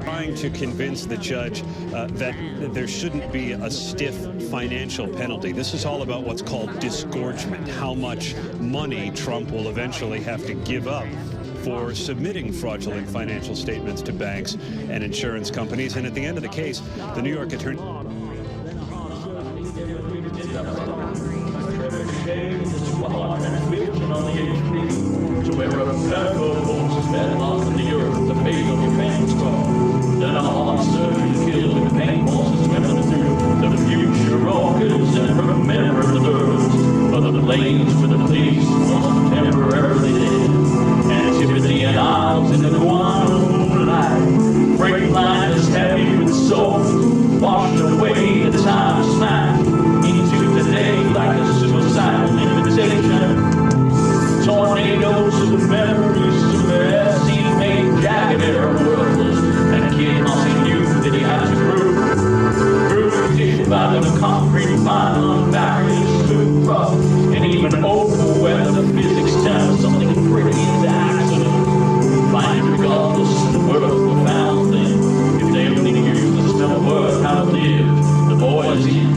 Trying to convince the judge that there shouldn't be a stiff financial penalty. This is all about what's called disgorgement, how much money Trump will eventually have to give up for submitting fraudulent financial statements to banks and insurance companies. And at the end of the case, the New York attorney... Then I'll surge, kill, and pain forces swimming through the future rockets and remember the birds of the planes with the police was temporarily dead. Antipathy and isles in the guano light. Freight liners heavy with souls washed away the time smash into the day like a suicidal invitation. Tornadoes of the memories of the scene made jagged era worthless. And Kid Mossy knew that he had to prove by the concrete pylon barriers too rough, and even over where the physics tell something pretty into accident. Find regardless and worth were found then. If they only knew the smell worth how to live, the boys in.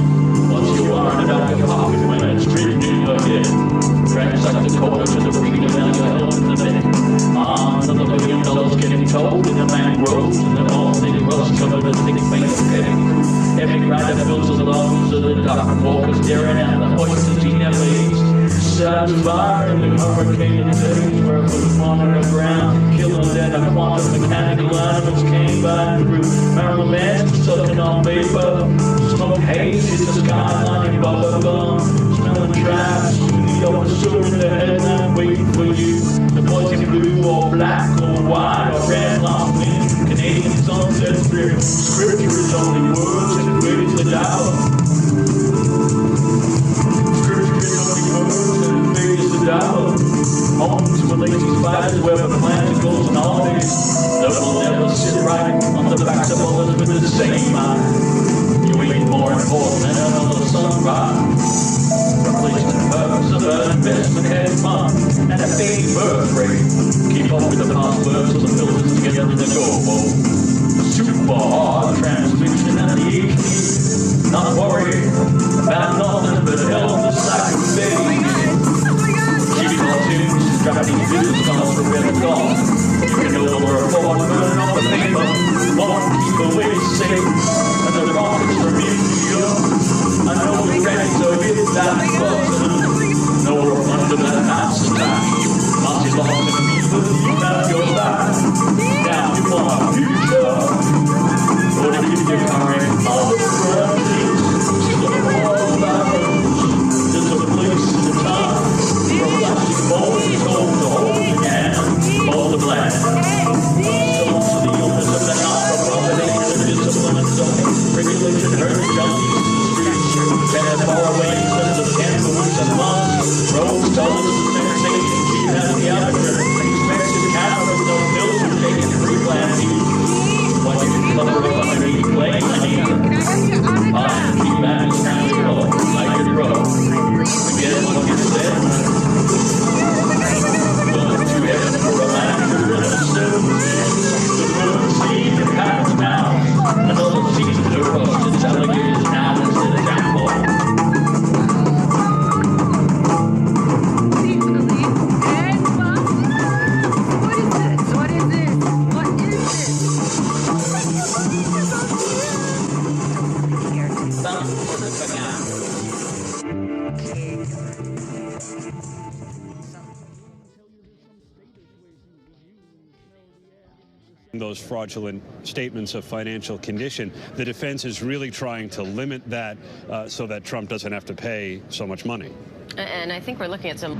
Once you are in a pocket when it's written in your head, transact the quarter to the freedom and your health in the bed. Another $1 million getting told in the mangroves, and the all thing rust covered with thick face of heavy rider fills the lungs of the dark walkers staring at the voices he never eats. Sad fire in the hurricane days where it was wandering around, killing dead and quantum mechanical animals came by and through. Maryland Manson sucking on vapor, smoke haze hit the skyline in bubble gum, smelling trash. Officer in the headline waiting for you. The boys in blue or black or white or red, long wind, Canadian sunset strip. Scripture is only words and where is the doubt? Scripture is only words and where is the doubt? Home to a lazy spiders where the planet goes and all this. That will never sit right on the backs of others with the same mind. You ain't more important than another sunrise. Replacement purpose of an investment had fun and a big birth rate. Keep up with the passwords of the filters together in the go. Super hard transmission and the HD. Not worried about nothing but health is like a baby. Cheap cartoons, strapping business cards for red dog. You can no longer afford to burn off the paper. Won't keep away safe and the rockets from India. I know we're ready to hit that button. No, we're under that house attack. Not as long as the people you have your back. Now you want a future. What if you get current all the friends? To the world I rose. There's a place and a time for plastic bones hold the whole again. All the black. So to the owners of the not-for-profit and discipline and zoning, regulation, hurt junkies. And far away from the candles and months, roads, tunnels, and safety, she has the aperture. Expensive cameras, no pills are taken free planning. What you can cover up underneath plane, I need keep back and stand your road, like your road. Again, what you said. Going to heaven for a laughter and a soon. The road seed and paddles now. Another season to rust, it's alligators now instead of jackal. Those fraudulent statements of financial condition. The defense is really trying to limit that so that Trump doesn't have to pay so much money. And I think we're looking at some